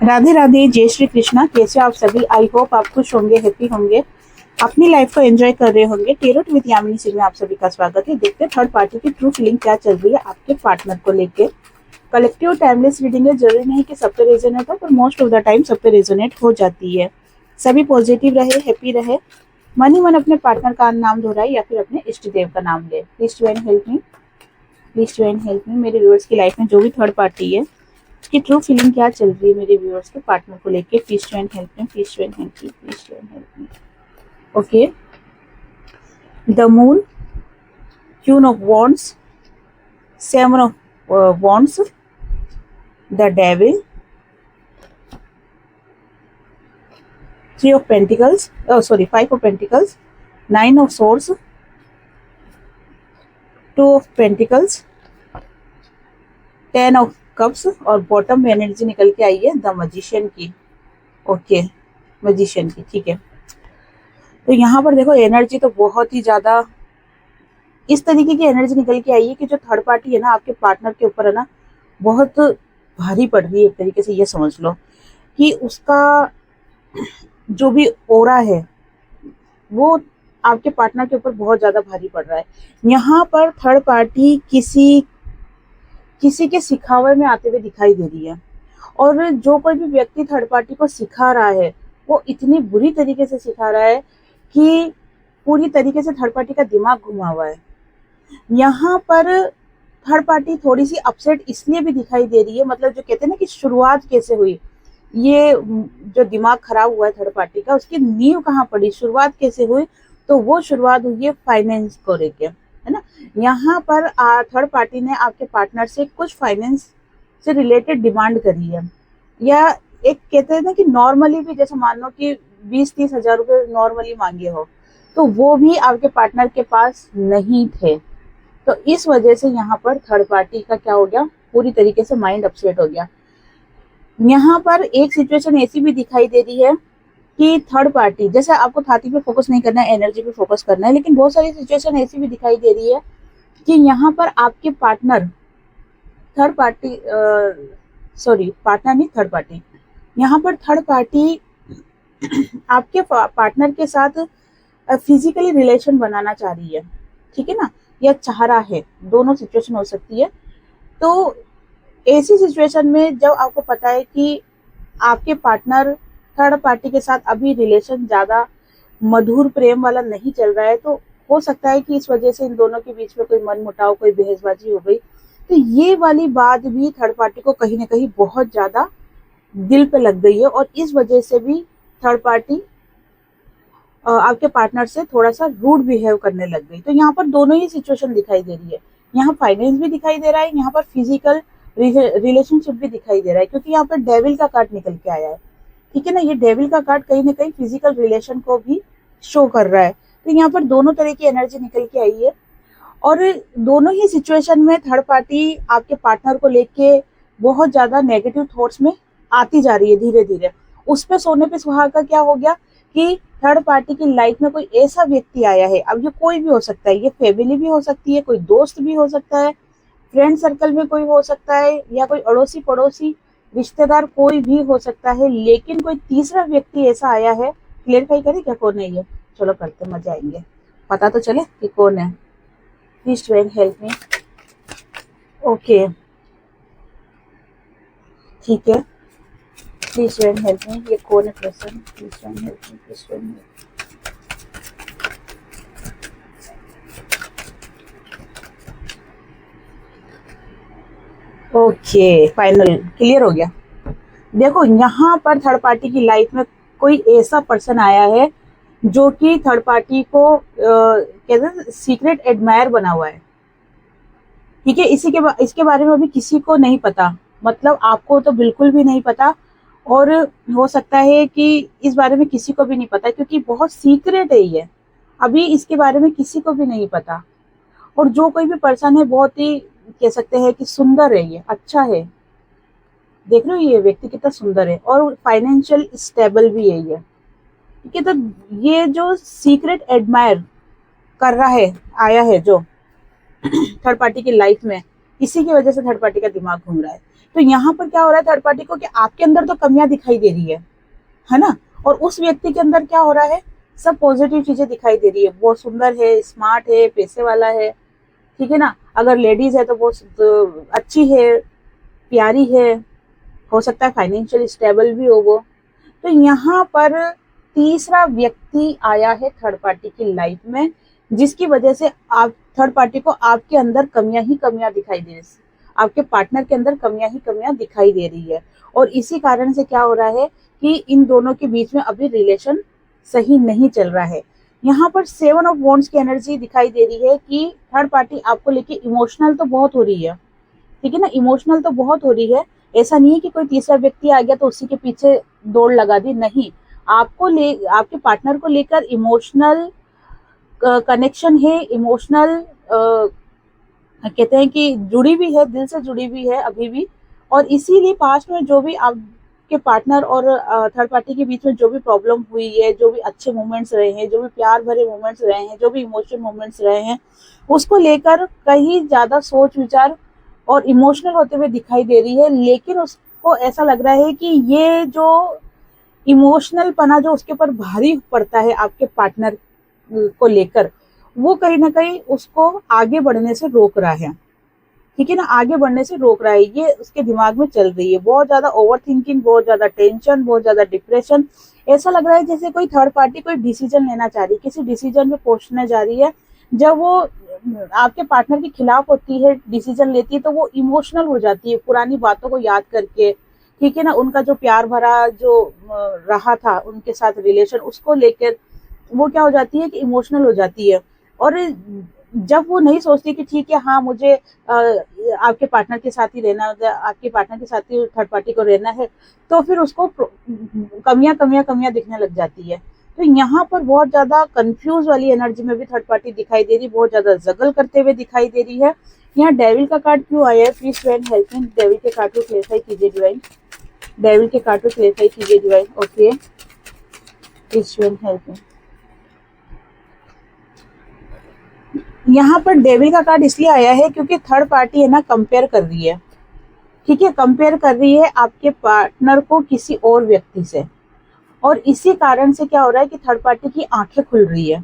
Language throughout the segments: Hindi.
राधे राधे, जय श्री कृष्णा। कैसे हो आप सभी? आई होप आप खुश होंगे, हैप्पी होंगे, अपनी लाइफ को एंजॉय कर रहे होंगे। टेरोट विद यामिनी सिंह में आप सभी का स्वागत है। देखते हैं थर्ड पार्टी की ट्रू फीलिंग क्या चल रही है आपके पार्टनर को लेके। कलेक्टिव टाइमलेस रीडिंग है, जरूरी नहीं कि सब पे रेजोनेट हो, पर मोस्ट ऑफ द टाइम सब पे रेजोनेट हो जाती है। सभी पॉजिटिव रहे, हैप्पी रहे, मन ही मन अपने पार्टनर का नाम दोहराए या फिर अपने इष्ट देव का नाम ले। Please to and help me, please to and help me. मेरे व्यूअर्स की लाइफ में जो भी थर्ड पार्टी है कि ट्रू फीलिंग क्या चल रही है मेरे व्यूअर्स के पार्टनर को लेके। Please to and help me, please to and help me, please to and help me. Okay, the moon, queen of wands, seven of wands, the devil, three of pentacles, sorry five of pentacles, nine of swords, two of pentacles, ten of cups और बॉटम में एनर्जी निकल के आई है द मैजिशियन की। ओके, मैजिशियन की, ठीक है। तो यहाँ पर देखो एनर्जी तो बहुत ही ज्यादा इस तरीके की एनर्जी निकल के आई है कि जो थर्ड पार्टी है ना आपके पार्टनर के ऊपर है ना, बहुत भारी पड़ रही है। एक तरीके से ये समझ लो कि उसका जो भी ओरा है वो आपके पार्टनर के ऊपर बहुत ज्यादा भारी पड़ रहा है। यहाँ पर थर्ड पार्टी किसी के सिखावे में आते हुए दिखाई दे रही है, और जो कोई भी व्यक्ति थर्ड पार्टी को सिखा रहा है वो इतनी बुरी तरीके से सिखा रहा है कि पूरी तरीके से थर्ड पार्टी का दिमाग घुमा हुआ है। यहाँ पर थर्ड पार्टी थोड़ी सी अपसेट इसलिए भी दिखाई दे रही है, मतलब जो कहते हैं ना कि शुरुआत कैसे हुई, ये जो दिमाग खराब हुआ है थर्ड पार्टी का, उसकी नींव कहाँ पड़ी, शुरुआत कैसे हुई, तो वो शुरुआत हुई है फाइनेंस को लेके, है ना। यहाँ पर थर्ड पार्टी ने आपके पार्टनर से कुछ फाइनेंस से रिलेटेड डिमांड करी है, या एक कहते हैं ना कि नॉर्मली भी, जैसे मान लो कि 20-30 हजार रुपये नॉर्मली मांगे हो, तो वो भी आपके पार्टनर के पास नहीं थे। तो इस वजह से यहाँ पर थर्ड पार्टी का क्या हो गया, पूरी तरीके से माइंड अपसेट हो गया। यहाँ पर एक सिचुएशन ऐसी भी दिखाई दे रही है कि थर्ड पार्टी, जैसे आपको थाती पे फोकस नहीं करना है, एनर्जी पे फोकस करना है, लेकिन बहुत सारी सिचुएशन ऐसी भी दिखाई दे रही है कि यहाँ पर आपके partner, third party, sorry partner नहीं, थर्ड पार्टी, यहाँ पर थर्ड पार्टी आपके पार्टनर के साथ फिजिकली रिलेशन बनाना चाह रही है, ठीक है ना, या चाह रहा है, दोनों सिचुएशन हो सकती है। तो ऐसी सिचुएशन में जब आपको पता है कि आपके पार्टनर थर्ड पार्टी के साथ अभी रिलेशन ज्यादा मधुर प्रेम वाला नहीं चल रहा है, तो हो सकता है कि इस वजह से इन दोनों के बीच में कोई मनमुटाव, कोई बहसबाजी हो गई। तो ये वाली बात भी थर्ड पार्टी को कहीं ना कहीं बहुत ज्यादा दिल पे लग गई है, और इस वजह से भी थर्ड पार्टी आपके पार्टनर से थोड़ा सा रूड बिहेव करने लग गई। तो यहाँ पर दोनों ही सिचुएशन दिखाई दे रही है, यहाँ फाइनेंस भी दिखाई दे रहा है, यहाँ पर फिजिकल रिलेशनशिप भी दिखाई दे रहा है, क्योंकि यहाँ पर डेविल का कार्ड निकल के आया है, ठीक है ना। ये डेविल का कार्ड कहीं ना कहीं फिजिकल रिलेशन को भी शो कर रहा है। तो यहाँ पर दोनों तरह की एनर्जी निकल के आई है, और दोनों ही सिचुएशन में थर्ड पार्टी आपके पार्टनर को लेके बहुत ज्यादा नेगेटिव थॉट्स में आती जा रही है धीरे धीरे। उस पे सोने पे सुहागा का क्या हो गया कि थर्ड पार्टी की लाइफ में कोई ऐसा व्यक्ति आया है, अब ये कोई भी हो सकता है, ये फैमिली भी हो सकती है, कोई दोस्त भी हो सकता है, फ्रेंड सर्कल में कोई हो सकता है, या कोई अड़ोसी पड़ोसी रिश्तेदार कोई भी हो सकता है, लेकिन कोई तीसरा व्यक्ति ऐसा आया है। क्लियरफाई करें क्या कौन है ये? चलो करते, मजा आएंगे, पता तो चले कि कौन है। Please to help me. Okay, ठीक है, प्लीज टू हेल्प मी। ये कौन है person? Please to help me, please to help. Okay, final clear हो गया। देखो यहाँ पर थर्ड पार्टी की लाइफ में कोई ऐसा पर्सन आया है जो कि थर्ड पार्टी को कहते हैं सीक्रेट एडमायर बना हुआ है, ठीक है। इसके बारे में अभी किसी को नहीं पता, मतलब आपको तो बिल्कुल भी नहीं पता, और हो सकता है कि इस बारे में किसी को भी नहीं पता, क्योंकि बहुत सीक्रेट है ये, अभी इसके बारे में किसी को भी नहीं पता। और जो कोई भी पर्सन है बहुत ही कह सकते हैं कि सुंदर है, ये अच्छा है, देख रहे हो ये व्यक्ति कितना सुंदर है, और फाइनेंशियल स्टेबल भी है ये, ठीक है। तो ये जो सीक्रेट एडमायर कर रहा है, आया है जो थर्ड पार्टी की लाइफ में, इसी की वजह से थर्ड पार्टी का दिमाग घूम रहा है। तो यहाँ पर क्या हो रहा है थर्ड पार्टी को कि आपके अंदर तो कमियां दिखाई दे रही है ना, और उस व्यक्ति के अंदर क्या हो रहा है, सब पॉजिटिव चीजें दिखाई दे रही है, बहुत सुंदर है, स्मार्ट है, पैसे वाला है, ठीक है ना, अगर लेडीज है तो बहुत अच्छी है, प्यारी है, हो सकता है फाइनेंशियल स्टेबल भी हो वो। तो यहाँ पर तीसरा व्यक्ति आया है थर्ड पार्टी की लाइफ में, जिसकी वजह से आप थर्ड पार्टी को आपके अंदर कमियां ही कमियां दिखाई दे रही है, आपके पार्टनर के अंदर कमियां ही कमियां दिखाई दे रही है। और इसी कारण से क्या हो रहा है कि इन दोनों के बीच में अभी रिलेशन सही नहीं चल रहा है। यहाँ पर 7 ऑफ वॉन्ड्स की एनर्जी दिखाई दे रही है कि थर्ड पार्टी आपको लेके इमोशनल तो बहुत हो रही है, ठीक है ना, इमोशनल तो बहुत हो रही है। ऐसा नहीं है कि कोई तीसरा व्यक्ति आ गया तो उसी के पीछे दौड़ लगा दी, नहीं, आपके पार्टनर को लेकर इमोशनल कनेक्शन है, इमोशनल कहते हैं कि जुड़ी भी है, दिल से जुड़ी भी है अभी भी। और इसीलिए पास्ट में जो भी आपके पार्टनर और थर्ड पार्टी के बीच में जो भी प्रॉब्लम हुई है, जो भी अच्छे मोमेंट्स रहे हैं, जो भी प्यार भरे मोमेंट्स रहे हैं, जो भी इमोशनल मोमेंट्स रहे हैं, उसको लेकर कहीं ज्यादा सोच विचार और इमोशनल होते हुए दिखाई दे रही है। लेकिन उसको ऐसा लग रहा है कि ये जो इमोशनल पना जो उसके ऊपर भारी पड़ता है आपके पार्टनर को लेकर, वो कहीं ना कहीं उसको आगे बढ़ने से रोक रहा है, ठीक है ना, आगे बढ़ने से रोक रहा है। ये उसके दिमाग में चल रही है, बहुत ज्यादा ओवर थिंकिंग, बहुत ज्यादा टेंशन, बहुत ज्यादा डिप्रेशन। ऐसा लग रहा है जैसे कोई थर्ड पार्टी कोई डिसीजन लेना चाह रही है, किसी डिसीजन पे पहुंचने जा रही है, जब वो आपके पार्टनर के खिलाफ होती है, डिसीजन लेती है, तो वो इमोशनल हो जाती है पुरानी बातों को याद करके, ठीक है ना, उनका जो प्यार भरा जो रहा था उनके साथ रिलेशन, उसको लेकर वो क्या हो जाती है कि इमोशनल हो जाती है। और जब वो नहीं सोचती कि ठीक है, हाँ मुझे आपके पार्टनर के साथ ही रहना, आपके पार्टनर के साथ ही थर्ड पार्टी को रहना है, तो फिर उसको कमियां कमियां कमियां दिखने लग जाती है। तो यहाँ पर बहुत ज्यादा कंफ्यूज वाली एनर्जी में भी थर्ड पार्टी दिखाई दे रही, बहुत ज्यादा जगल करते हुए दिखाई दे रही है। यहाँ डेविल का कार्ड क्यों आया है, please divine help me, devil के कार्ड को क्लेरिफाई कीजिए डिवाइन, डेविल के कार्ड को क्लेरिफाई कीजिए divine, okay please divine help मी। यहाँ पर डेविल का कार्ड इसलिए आया है क्योंकि थर्ड पार्टी है ना कंपेयर कर रही है, ठीक है, कंपेयर कर रही है आपके पार्टनर को किसी और व्यक्ति से। और इसी कारण से क्या हो रहा है कि थर्ड पार्टी की आंखें खुल रही है।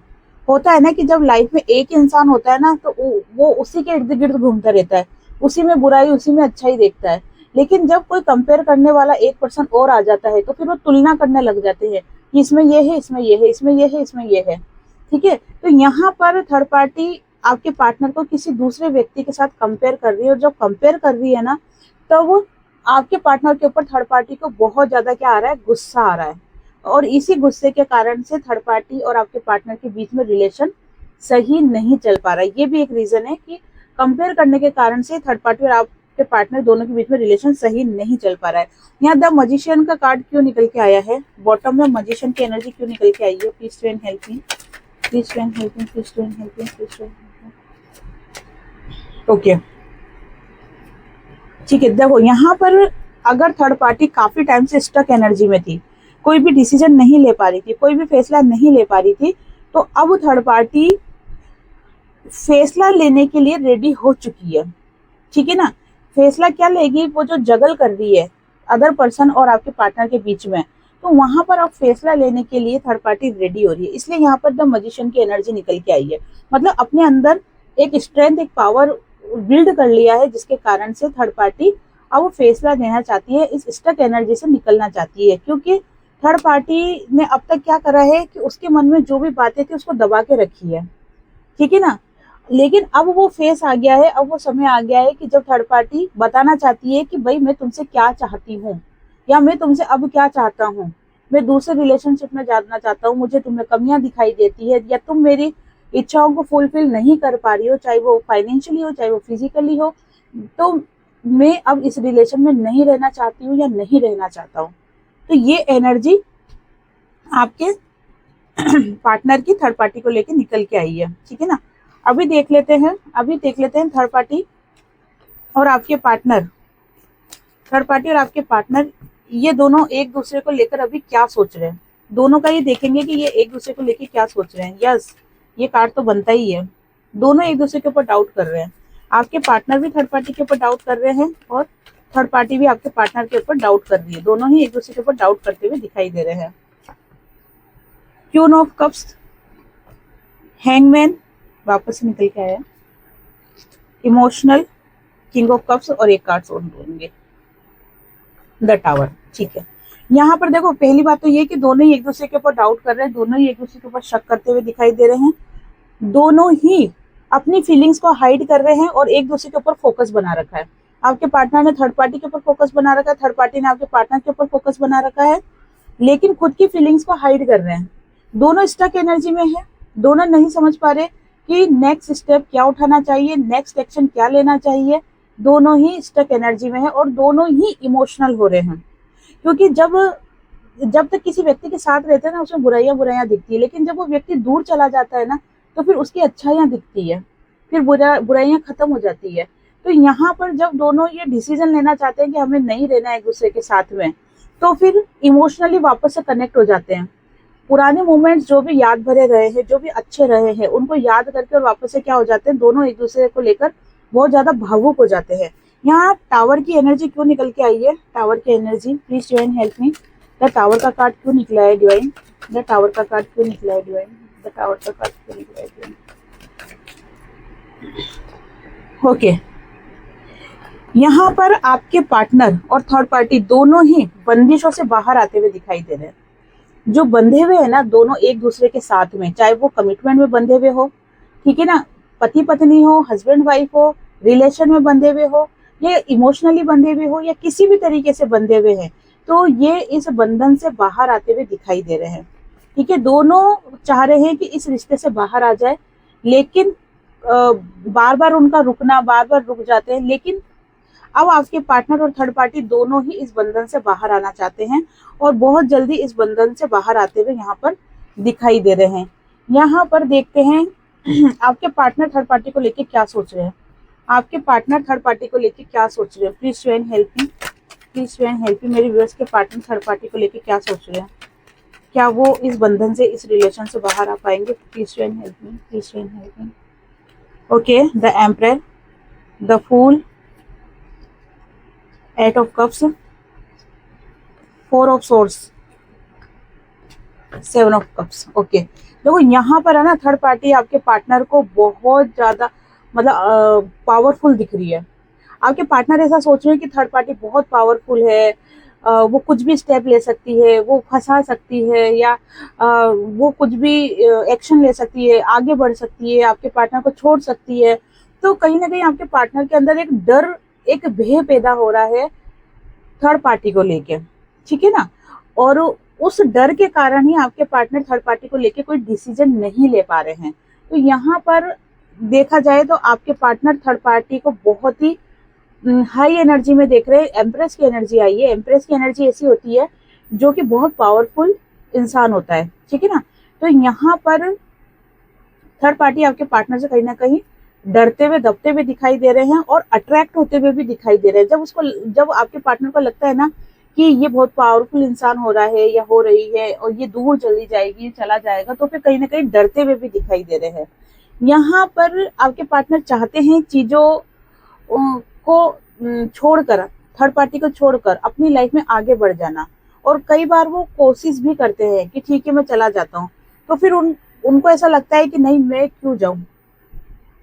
होता है ना कि जब लाइफ में एक इंसान होता है ना, तो वो उसी के इर्द गिर्द घूमता रहता है, उसी में बुराई उसी में अच्छाई देखता है। लेकिन जब कोई कंपेयर करने वाला एक पर्सन और आ जाता है तो फिर वो तुलना करने लग जाते हैं कि इसमें ये है, इसमें ये है, इसमें ये है, इसमें ये है, ठीक है। तो यहाँ पर थर्ड पार्टी आपके पार्टनर को किसी दूसरे व्यक्ति के साथ कंपेयर कर रही है, और जब कंपेयर कर रही है ना, तो वो आपके पार्टनर के ऊपर थर्ड पार्टी को बहुत ज्यादा क्या आ रहा है, गुस्सा आ रहा है। और इसी गुस्से के कारण से थर्ड पार्टी और आपके पार्टनर के बीच में रिलेशन सही नहीं चल पा रहा है। ये भी एक रीजन है कि कंपेयर करने के कारण से थर्ड पार्टी और आपके पार्टनर दोनों के बीच में रिलेशन सही नहीं चल पा रहा है। यहाँ द मजिशियन का कार्ड क्यों निकल के आया है, बॉटम में मजिशियन की एनर्जी क्यों निकल के आई है, please divine help me, please divine help me, please divine help me, please divine help me, okay ठीक है। देखो यहाँ पर अगर थर्ड पार्टी काफी टाइम से स्टक एनर्जी में थी, कोई भी डिसीजन नहीं ले पा रही थी, कोई भी फैसला नहीं ले पा रही थी, तो अब थर्ड पार्टी फैसला लेने के लिए रेडी हो चुकी है, ठीक है ना। फैसला क्या लेगी, वो जो जगल कर रही है अदर पर्सन और आपके पार्टनर के बीच में, तो वहां पर अब फैसला लेने के लिए थर्ड पार्टी रेडी हो रही है। इसलिए यहाँ पर द मजिशियन की एनर्जी निकल के आई है, मतलब अपने अंदर एक स्ट्रेंथ, एक पावर बिल्ड कर लिया है, जिसके कारण से थर्ड पार्टी अब वो फैसला लेना चाहती है, इस स्टक एनर्जी से निकलना चाहती है। क्योंकि थर्ड पार्टी ने अब तक क्या करा है कि उसके मन में जो भी बातें थी उसको दबा के रखी है, ठीक है ना। लेकिन अब वो फेस आ गया है, अब वो समय आ गया है कि जब थर्ड पार्टी बताना चाहती है कि भाई मैं तुमसे क्या चाहती हूँ, या मैं तुमसे अब क्या चाहता हूँ, मैं दूसरे रिलेशनशिप में जाना चाहता हूँ, मुझे तुम्हें कमियां दिखाई देती है, या तुम मेरी इच्छाओं को फुलफिल नहीं कर पा रही हो, चाहे वो फाइनेंशियली हो, चाहे वो फिजिकली हो, तो मैं अब इस रिलेशन में नहीं रहना चाहती हूँ या नहीं रहना चाहता हूँ। तो ये एनर्जी आपके पार्टनर की थर्ड पार्टी को लेके निकल के आई है, ठीक है ना। अभी देख लेते हैं थर्ड पार्टी और आपके पार्टनर, थर्ड पार्टी और आपके पार्टनर ये दोनों एक दूसरे को लेकर अभी क्या सोच रहे हैं। दोनों का ये देखेंगे कि ये एक दूसरे को लेकर क्या सोच रहे हैं। यस, ये कार्ड तो बनता ही है, दोनों एक दूसरे के ऊपर डाउट कर रहे हैं। आपके पार्टनर भी थर्ड पार्टी के ऊपर डाउट कर रहे हैं और थर्ड पार्टी भी आपके पार्टनर के ऊपर डाउट कर रही है। दोनों ही एक दूसरे के ऊपर डाउट करते हुए दिखाई दे रहे हैं। क्वीन ऑफ कप्स, हैंगमैन वापस निकल के आया, इमोशनल, किंग ऑफ कप्स और एक कार्ड होंगे द टावर। ठीक है, यहाँ पर देखो पहली बात तो ये कि दोनों ही एक दूसरे के ऊपर डाउट कर रहे हैं, दोनों ही एक दूसरे के ऊपर शक करते हुए दिखाई दे रहे हैं, दोनों ही अपनी फीलिंग्स को हाइड कर रहे हैं और एक दूसरे के ऊपर फोकस बना रखा है। आपके पार्टनर ने थर्ड पार्टी के ऊपर फोकस बना रखा है, थर्ड पार्टी ने आपके पार्टनर के ऊपर फोकस बना रखा है, लेकिन खुद की फीलिंग्स को हाइड कर रहे हैं। दोनों स्टक एनर्जी में है, दोनों नहीं समझ पा रहे कि नेक्स्ट स्टेप क्या उठाना चाहिए, नेक्स्ट एक्शन क्या लेना चाहिए। दोनों ही स्टक एनर्जी में है और दोनों ही इमोशनल हो रहे हैं, क्योंकि जब तक किसी व्यक्ति के साथ रहते हैं ना उसमें बुराइयां दिखती है, लेकिन जब वो व्यक्ति दूर चला जाता है ना तो फिर उसकी अच्छाइयां दिखती है, फिर बुराइयां खत्म हो जाती है। तो यहाँ पर जब दोनों ये डिसीजन लेना चाहते हैं कि हमें नहीं रहना है एक दूसरे के साथ में, तो फिर इमोशनली वापस से कनेक्ट हो जाते हैं। पुराने मोमेंट्स जो भी याद भरे रहे हैं, जो भी अच्छे रहे हैं, उनको याद करके और वापस से क्या हो जाते हैं, दोनों एक दूसरे को लेकर बहुत ज्यादा भावुक हो जाते हैं। यहाँ टावर की एनर्जी क्यों निकल के आई है, टावर की energy, please divine help me. The tower का कार्ड क्यों निकला है डिवाइन, द टावर का कार्ड क्यों निकला है डिवाइन, द टावर का कार्ड क्यों निकला है डिवाइन। ओके, यहाँ पर आपके पार्टनर और थर्ड पार्टी दोनों ही बंदिशों से बाहर आते हुए दिखाई दे रहे हैं। जो बंधे हुए हैं ना दोनों एक दूसरे के साथ में, चाहे वो कमिटमेंट में बंधे हुए हो, ठीक है ना, पति पत्नी हो, हस्बैंड वाइफ हो, रिलेशन में बंधे हुए हो, या इमोशनली बंधे हुए हो, या किसी भी तरीके से बंधे हुए हैं, तो ये इस बंधन से बाहर आते हुए दिखाई दे रहे हैं। ठीक है, दोनों चाह रहे हैं कि इस रिश्ते से बाहर आ जाए, लेकिन बार बार उनका रुकना, बार बार रुक जाते हैं। लेकिन अब आपके पार्टनर और थर्ड पार्टी दोनों ही इस बंधन से बाहर आना चाहते हैं और बहुत जल्दी इस बंधन से बाहर आते हुए यहाँ पर दिखाई दे रहे हैं। यहाँ पर देखते हैं आपके पार्टनर थर्ड पार्टी को लेके क्या सोच रहे हैं, आपके पार्टनर थर्ड पार्टी को लेके क्या सोच रहे हैं। Please divine help me, please divine help me. मेरे व्यूअर्स के पार्टनर थर्ड पार्टी को लेके क्या सोच रहे हैं, क्या वो इस बंधन से, इस रिलेशन से बाहर आ पाएंगे। Please divine help me, please divine help me. Okay, the emperor, the fool, eight of cups, four of swords, seven of cups. Okay, देखो यहाँ पर है ना थर्ड पार्टी आपके पार्टनर को बहुत ज्यादा मतलब पावरफुल दिख रही है। आपके पार्टनर ऐसा सोच रहे हैं कि थर्ड पार्टी बहुत पावरफुल है, वो कुछ भी स्टेप ले सकती है, वो फंसा सकती है, या वो कुछ भी एक्शन ले सकती है, आगे बढ़ सकती है, आपके पार्टनर को छोड़ सकती है। तो कहीं ना कहीं आपके पार्टनर के अंदर एक डर, एक भय पैदा हो रहा है थर्ड पार्टी को लेके, ठीक है ना। और उस डर के कारण ही आपके पार्टनर थर्ड पार्टी को लेके कोई डिसीजन नहीं ले पा रहे हैं। तो यहाँ पर देखा जाए तो आपके पार्टनर थर्ड पार्टी को बहुत ही हाई एनर्जी में देख रहे हैं। एम्प्रेस की एनर्जी आई है। एम्प्रेस की एनर्जी ऐसी होती है जो कि बहुत पावरफुल इंसान होता है, ठीक है ना। तो यहाँ पर थर्ड पार्टी आपके पार्टनर से कहीं ना कहीं डरते हुए, दबते हुए दिखाई दे रहे हैं और अट्रैक्ट होते हुए भी दिखाई दे रहे हैं। जब आपके पार्टनर को लगता है ना कि ये बहुत पावरफुल इंसान हो रहा है या हो रही है और ये दूर चली जाएगी, चला जाएगा, तो फिर कहीं ना कहीं डरते हुए भी दिखाई दे रहे हैं। यहाँ पर आपके पार्टनर चाहते हैं चीजों को छोड़कर, थर्ड पार्टी को छोड़कर अपनी लाइफ में आगे बढ़ जाना, और कई बार वो कोशिश भी करते हैं कि ठीक है मैं चला जाता हूँ, तो फिर उनको ऐसा लगता है कि नहीं मैं क्यों जाऊं,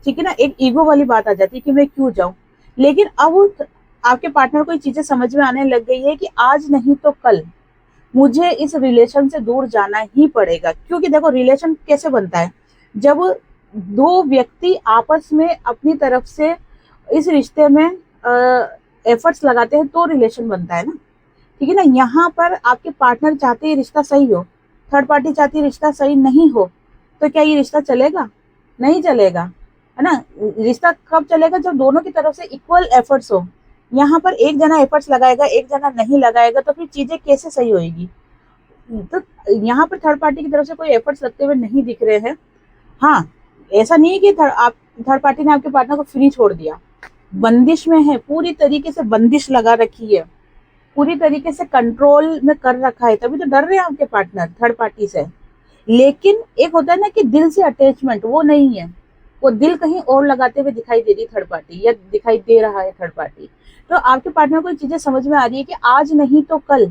ठीक है ना, एक ईगो वाली बात आ जाती है कि मैं क्यों जाऊं। लेकिन अब आपके पार्टनर को ये चीजें समझ में आने लग गई है कि आज नहीं तो कल मुझे इस रिलेशन से दूर जाना ही पड़ेगा। क्योंकि देखो रिलेशन कैसे बनता है, जब दो व्यक्ति आपस में अपनी तरफ से इस रिश्ते में एफर्ट्स लगाते हैं तो रिलेशन बनता है ना, ठीक है ना। यहाँ पर आपके पार्टनर चाहते हैं रिश्ता सही हो, थर्ड पार्टी चाहती है रिश्ता सही नहीं हो, तो क्या ये रिश्ता चलेगा? नहीं चलेगा, है ना। रिश्ता कब चलेगा? जब दोनों की तरफ से इक्वल एफर्ट्स हो। यहाँ पर एक जना एफर्ट्स लगाएगा, एक जना नहीं लगाएगा, तो फिर चीजें कैसे सही होएगी? तो यहाँ पर थर्ड पार्टी की तरफ से कोई एफर्ट्स लगते हुए नहीं दिख रहे हैं। हाँ, ऐसा नहीं है कि थर्ड पार्टी ने आपके पार्टनर को फ्री छोड़ दिया, बंदिश में है, पूरी तरीके से बंदिश लगा रखी है, पूरी तरीके से कंट्रोल में कर रखा है, तभी तो डर रहे हैं आपके पार्टनर थर्ड पार्टी से। लेकिन एक होता है ना कि दिल से अटैचमेंट, वो नहीं है। वो दिल कहीं और लगाते हुए दिखाई दे रही थर्ड पार्टी, या दिखाई दे रहा है थर्ड पार्टी। तो आपके पार्टनर को ये चीजें समझ में आ रही है कि आज नहीं तो कल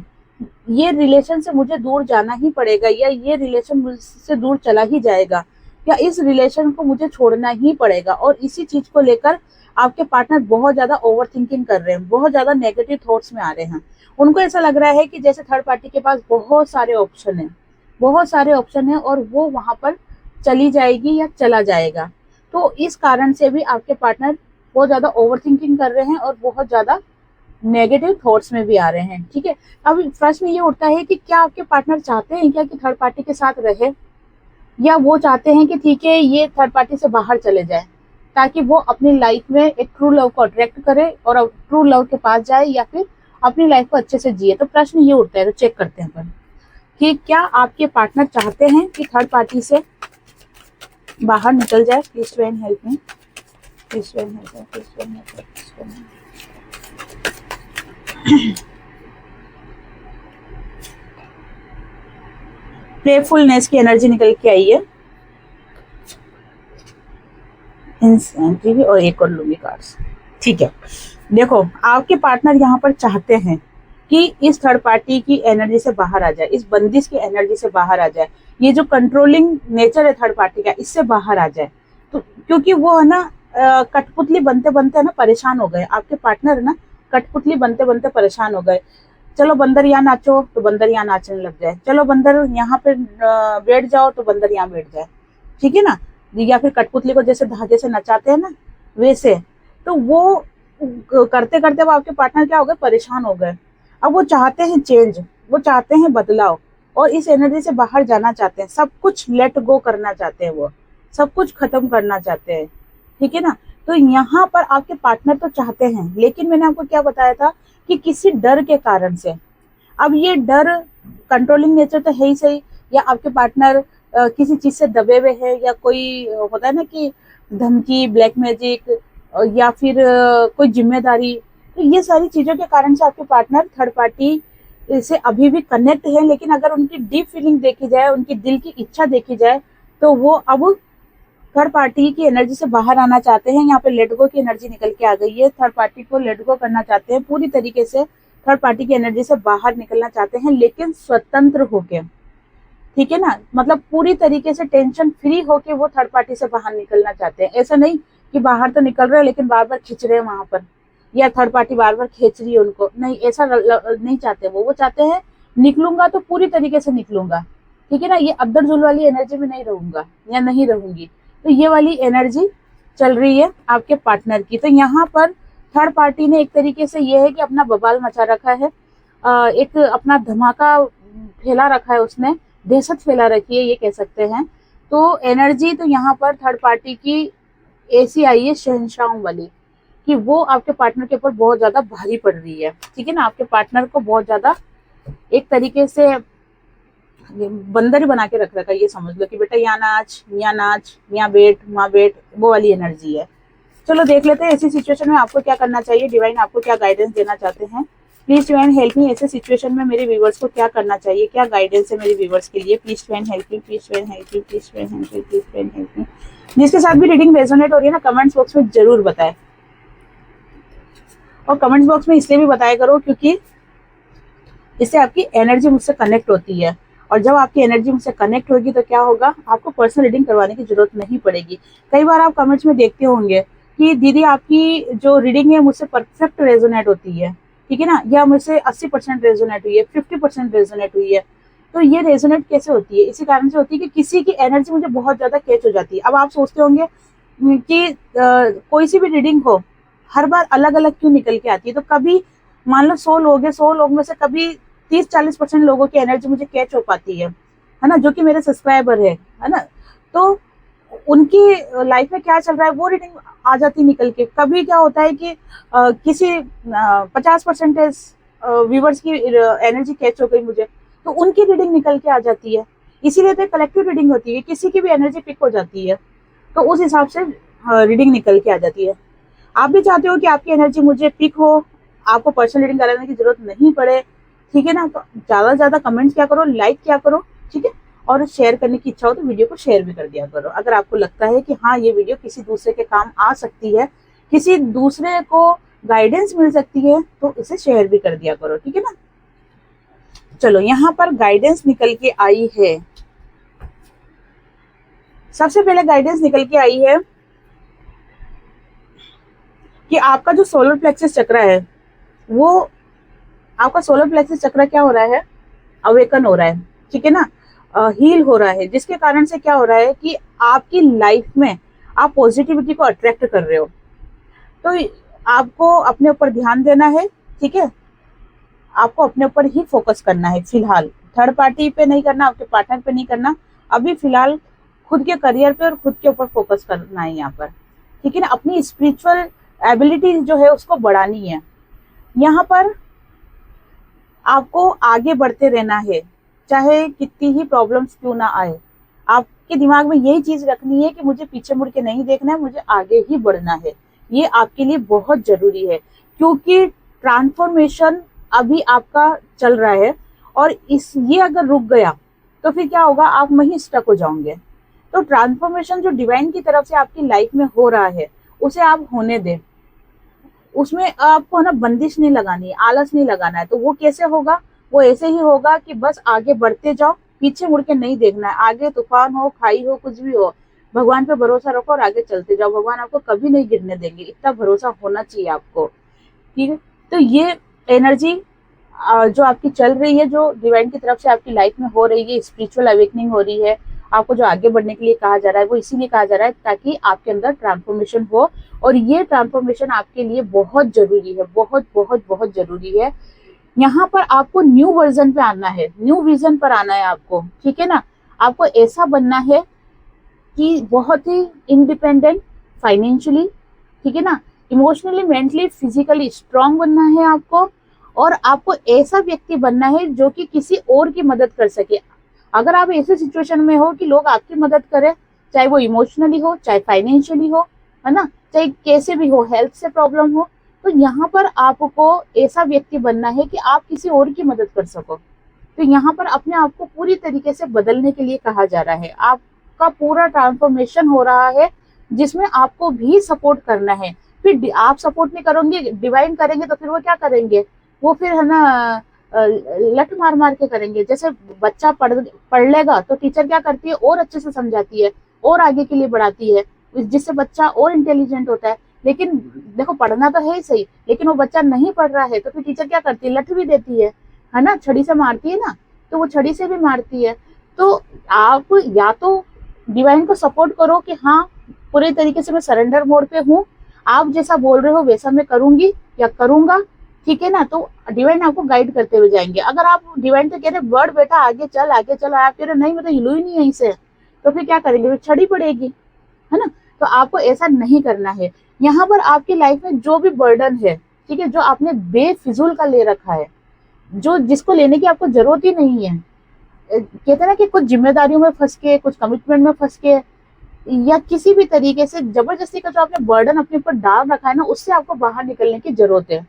ये रिलेशन से मुझे दूर जाना ही पड़ेगा, या ये रिलेशन मुझसे दूर चला ही जाएगा, या इस रिलेशन को मुझे छोड़ना ही पड़ेगा। और इसी चीज को लेकर आपके पार्टनर बहुत ज्यादा ओवर थिंकिंग कर रहे हैं, बहुत ज्यादा नेगेटिव थॉट्स में आ रहे हैं। उनको ऐसा लग रहा है कि जैसे थर्ड पार्टी के पास बहुत सारे ऑप्शन है, बहुत सारे ऑप्शन है, और वो वहां पर चली जाएगी या चला जाएगा। तो इस कारण से भी आपके पार्टनर बहुत ज्यादा ओवर थिंकिंग कर रहे हैं और बहुत ज्यादा नेगेटिव थॉट्स में भी आ रहे हैं। ठीक है, अब प्रश्न ये उठता है कि क्या आपके पार्टनर चाहते हैं क्या कि थर्ड पार्टी के साथ रहे, या वो चाहते हैं कि ठीक है ये थर्ड पार्टी से बाहर चले जाए, ताकि वो अपनी लाइफ में एक ट्रू लव को अट्रैक्ट करे और ट्रू लव के पास जाए, या फिर अपनी लाइफ को अच्छे से जिए। तो प्रश्न ये उठता है, तो चेक करते हैं अपन कि क्या आपके पार्टनर चाहते हैं कि थर्ड पार्टी से बाहर निकल जाए। Please Twain help me, please Twain help me, please Twain help me, please Twain help me. Playfulness की एनर्जी निकल के आई है, और एक और लूंगी कार्ड्स। ठीक है, देखो आपके पार्टनर यहाँ पर चाहते हैं कि इस थर्ड पार्टी की एनर्जी से बाहर आ जाए, इस बंदिश की एनर्जी से बाहर आ जाए, ये जो कंट्रोलिंग नेचर है थर्ड पार्टी का, इससे बाहर आ जाए। तो क्योंकि वो है ना कठपुतली बनते बनते है ना परेशान हो गए, आपके पार्टनर है ना कठपुतली बनते बनते परेशान हो गए। चलो बंदर यहाँ नाचो तो बंदर यहाँ नाचने लग जाए, चलो बंदर यहाँ पे बैठ जाओ तो बंदर यहाँ बैठ जाए, ठीक है ना। या फिर कठपुतली को जैसे धागे से नचाते हैं ना वैसे, तो वो करते करते वो आपके पार्टनर क्या हो गए, परेशान हो गए। अब वो चाहते हैं चेंज, वो चाहते हैं बदलाव, और इस एनर्जी से बाहर जाना चाहते हैं, सब कुछ लेट गो करना चाहते हैं, वो सब कुछ खत्म करना चाहते हैं, ठीक है ना। तो यहाँ पर आपके पार्टनर तो चाहते हैं, लेकिन मैंने आपको क्या बताया था कि किसी डर के कारण से। अब ये डर कंट्रोलिंग नेचर तो है ही सही, या आपके पार्टनर किसी चीज से दबे हुए है, या कोई होता है ना कि धमकी, ब्लैक मैजिक, या फिर कोई जिम्मेदारी। तो ये सारी चीजों के कारण से आपके पार्टनर थर्ड पार्टी से अभी भी कनेक्ट है, लेकिन अगर उनकी डीप फीलिंग देखी जाए, उनकी दिल की इच्छा देखी जाए, तो वो अब थर्ड पार्टी की एनर्जी से बाहर आना चाहते हैं। यहाँ पे लेट गो की एनर्जी निकल के आ गई है, थर्ड पार्टी को लेट गो करना चाहते हैं, पूरी तरीके से थर्ड पार्टी की एनर्जी से बाहर निकलना चाहते हैं, लेकिन स्वतंत्र होके, ठीक है ना। मतलब पूरी तरीके से टेंशन फ्री होके वो थर्ड पार्टी से बाहर निकलना चाहते हैं। ऐसा नहीं कि बाहर तो निकल रहे हैं लेकिन बार बार खींच रहे हैं वहां पर, या थर्ड पार्टी बार बार खींच रही है उनको, नहीं ऐसा नहीं चाहते वो चाहते हैं निकलूंगा तो पूरी तरीके से निकलूंगा, ठीक है ना। ये अब्दुल जुल वाली एनर्जी में नहीं रहूंगा या नहीं रहूंगी, तो ये वाली एनर्जी चल रही है आपके पार्टनर की। तो यहाँ पर थर्ड पार्टी ने एक तरीके से ये है कि अपना बवाल मचा रखा है, एक अपना धमाका फैला रखा है, उसने दहशत फैला रखी है, ये कह सकते हैं। तो एनर्जी तो यहाँ पर थर्ड पार्टी की ऐसी आई है शहंशाहों वाली, कि वो आपके पार्टनर के ऊपर बहुत ज्यादा भारी पड़ रही है, ठीक है ना। आपके पार्टनर को बहुत ज्यादा एक तरीके से बंदर ही बना के रख रखा है, ये समझ लो कि बेटा यहाँ नाच, यहाँ बैठ, वहाँ बैठ, वो वाली एनर्जी है। चलो देख लेते हैं ऐसी सिचुएशन में आपको क्या करना चाहिए, डिवाइन आपको क्या गाइडेंस देना चाहते हैं। प्लीज डिवाइन हेल्प मी, ऐसे सिचुएशन में मेरे व्यूवर्स को क्या करना चाहिए, क्या गाइडेंस है मेरे व्यूवर्स के लिए। Please divine help me, please divine help me, please divine help me, please divine help मी। जिसके साथ भी रीडिंग रेजोनेट हो रही है ना, कमेंट्स बॉक्स में जरूर बताएं, और कमेंट्स बॉक्स में इसलिए भी बताया करो क्योंकि इससे आपकी एनर्जी मुझसे कनेक्ट होती है, और जब आपकी एनर्जी मुझसे कनेक्ट होगी तो क्या होगा, आपको पर्सनल रीडिंग करवाने की जरूरत नहीं पड़ेगी। कई बार आप कमेंट्स में देखते होंगे कि दीदी आपकी जो रीडिंग है मुझसे परफेक्ट रेजोनेट होती है, ठीक है ना, या मुझसे 80% रेजोनेट हुई है, 50% रेजोनेट हुई है। तो ये रेजोनेट कैसे होती है, इसी कारण से होती है कि किसी की एनर्जी मुझे बहुत ज्यादा कैच हो जाती है। अब आप सोचते होंगे कि कोई सी भी रीडिंग हो हर बार अलग अलग क्यों निकल के आती है। तो कभी मान लो 100 लोग हैं, 100 लोग में से कभी 30-40% लोगों की एनर्जी मुझे कैच हो पाती है ना, जो कि मेरे सब्सक्राइबर है ना। तो उनकी लाइफ में क्या चल रहा है वो रीडिंग आ जाती निकल के। कभी क्या होता है कि किसी 50% व्यूवर्स की एनर्जी कैच हो गई मुझे, तो उनकी रीडिंग निकल के आ जाती है। इसीलिए तो कलेक्टिव रीडिंग होती है, किसी की भी एनर्जी पिक हो जाती है तो उस हिसाब से रीडिंग निकल के आ जाती है। आप भी चाहते हो कि आपकी एनर्जी मुझे पिक हो, आपको पर्सनल रीडिंग कराने की जरूरत नहीं पड़े, ठीक है ना। तो ज्यादा से ज्यादा कमेंट्स क्या करो, लाइक क्या करो, ठीक है, और शेयर करने की इच्छा हो तो वीडियो को शेयर भी कर दिया करो। अगर आपको लगता है कि हाँ ये वीडियो किसी दूसरे के काम आ सकती है, किसी दूसरे को गाइडेंस मिल सकती है, तो इसे शेयर भी कर दिया करो, ठीक है ना। चलो यहाँ पर गाइडेंस निकल के आई है। सबसे पहले गाइडेंस निकल के आई है कि आपका जो सोलर प्लेक्सस चक्र है, वो आपका सोलर प्लेक्सस चक्र क्या हो रहा है, अवेकन हो रहा है, ठीक है ना, हील हो रहा है, जिसके कारण से क्या हो रहा है कि आपकी लाइफ में आप पॉजिटिविटी को अट्रैक्ट कर रहे हो। तो आपको अपने ऊपर ध्यान देना है, ठीक है, आपको अपने ऊपर ही फोकस करना है फिलहाल, थर्ड पार्टी पे नहीं करना, आपके पार्टनर पे नहीं करना, अभी फिलहाल खुद के करियर पे और खुद के ऊपर फोकस करना है यहाँ पर, ठीक है ना। अपनी स्पिरिचुअल एबिलिटी जो है उसको बढ़ानी है। यहाँ पर आपको आगे बढ़ते रहना है, चाहे कितनी ही प्रॉब्लम्स क्यों ना आए। आपके दिमाग में यही चीज रखनी है कि मुझे पीछे मुड़ के नहीं देखना है, मुझे आगे ही बढ़ना है। ये आपके लिए बहुत जरूरी है, क्योंकि ट्रांसफॉर्मेशन अभी आपका चल रहा है, और ये अगर रुक गया तो फिर क्या होगा, आप वहीं स्टक हो जाओगे। तो ट्रांसफॉर्मेशन जो डिवाइन की तरफ से आपकी लाइफ में हो रहा है, उसे आप होने दें। उसमें आपको ना बंदिश नहीं लगानी है, आलस नहीं लगाना है। तो वो कैसे होगा, वो ऐसे ही होगा कि बस आगे बढ़ते जाओ, पीछे मुड़ के नहीं देखना है। आगे तूफान हो, खाई हो, कुछ भी हो, भगवान पे भरोसा रखो और आगे चलते जाओ। भगवान आपको कभी नहीं गिरने देंगे, इतना भरोसा होना चाहिए आपको, ठीक है। तो ये एनर्जी जो आपकी चल रही है, जो डिवाइन की तरफ से आपकी लाइफ में हो रही है, स्पिरिचुअल अवेकनिंग हो रही है, आपको जो आगे बढ़ने के लिए कहा जा रहा है, वो इसीलिए कहा जा रहा है ताकि आपके अंदर ट्रांसफॉर्मेशन हो। और ये ट्रांसफॉर्मेशन आपके लिए बहुत जरूरी है, बहुत बहुत बहुत जरूरी है। यहाँ पर आपको न्यू वर्जन पे आना है, न्यू विजन पर आना है आपको, ठीक है ना। आपको ऐसा बनना है कि बहुत ही इंडिपेंडेंट फाइनेंशियली, ठीक है ना, इमोशनली, मेंटली, फिजिकली स्ट्रांग बनना है आपको। और आपको ऐसा व्यक्ति बनना है जो कि किसी और की मदद कर सके। अगर आप ऐसे सिचुएशन में हो कि लोग आपकी मदद करें, चाहे वो इमोशनली हो, चाहे फाइनेंशियली हो, है ना, चाहे कैसे भी हो, हेल्थ से प्रॉब्लम हो, तो यहाँ पर आपको ऐसा व्यक्ति बनना है कि आप किसी और की मदद कर सको। तो यहाँ पर अपने आप को पूरी तरीके से बदलने के लिए कहा जा रहा है। आपका पूरा ट्रांसफॉर्मेशन हो रहा है, जिसमें आपको भी सपोर्ट करना है। फिर आप सपोर्ट नहीं करोगे, डिवाइन करेंगे, तो फिर वो क्या करेंगे, वो फिर है ना लठ मार मार के करेंगे। जैसे बच्चा पढ़ लेगा तो टीचर क्या करती है, और अच्छे से समझाती है और आगे के लिए बढ़ाती है, जिससे बच्चा और इंटेलिजेंट होता है। लेकिन देखो, पढ़ना तो है ही सही, लेकिन वो बच्चा नहीं पढ़ रहा है तो फिर टीचर क्या करती है, लठ भी देती है ना, छड़ी से मारती है ना, तो वो छड़ी से भी मारती है। तो आप या तो डिवाइन को सपोर्ट करो कि हाँ पूरे तरीके से मैं सरेंडर मोड पे हूँ, आप जैसा बोल रहे हो वैसा मैं करूंगी या करूंगा, ठीक है ना। तो डिवाइन आपको गाइड करते हुए जाएंगे। अगर आप डिवाइन से कह रहे वर्ड बेटा आगे चल आगे चल, आप कह रहे नहीं मैं तो हिलू ही नहीं यहीं से, तो फिर क्या करेंगे, छड़ी पड़ेगी, है ना। तो आपको ऐसा नहीं करना है। यहाँ पर आपकी लाइफ में जो भी बर्डन है, ठीक है, जो आपने बेफिजूल का ले रखा है, जो जिसको लेने की आपको जरूरत ही नहीं है, कहते हैं ना कि कुछ जिम्मेदारियों में फंस के, कुछ कमिटमेंट में फंस के, या किसी भी तरीके से जबरदस्ती का जो आपने बर्डन अपने ऊपर डाल रखा है ना, उससे आपको बाहर निकलने की जरूरत है।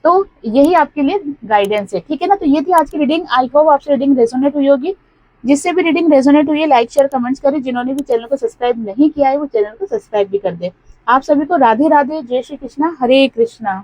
तो यही आपके लिए गाइडेंस है, ठीक है ना। तो ये थी आज की रीडिंग। आई होप आपसे रीडिंग रेजोनेट हुई होगी। जिससे भी रीडिंग रेजोनेट हुई है, लाइक शेयर कमेंट्स करें। जिन्होंने भी चैनल को सब्सक्राइब नहीं किया है, वो चैनल को सब्सक्राइब भी कर दे। आप सभी को राधे राधे, जय श्री कृष्णा, हरे कृष्णा।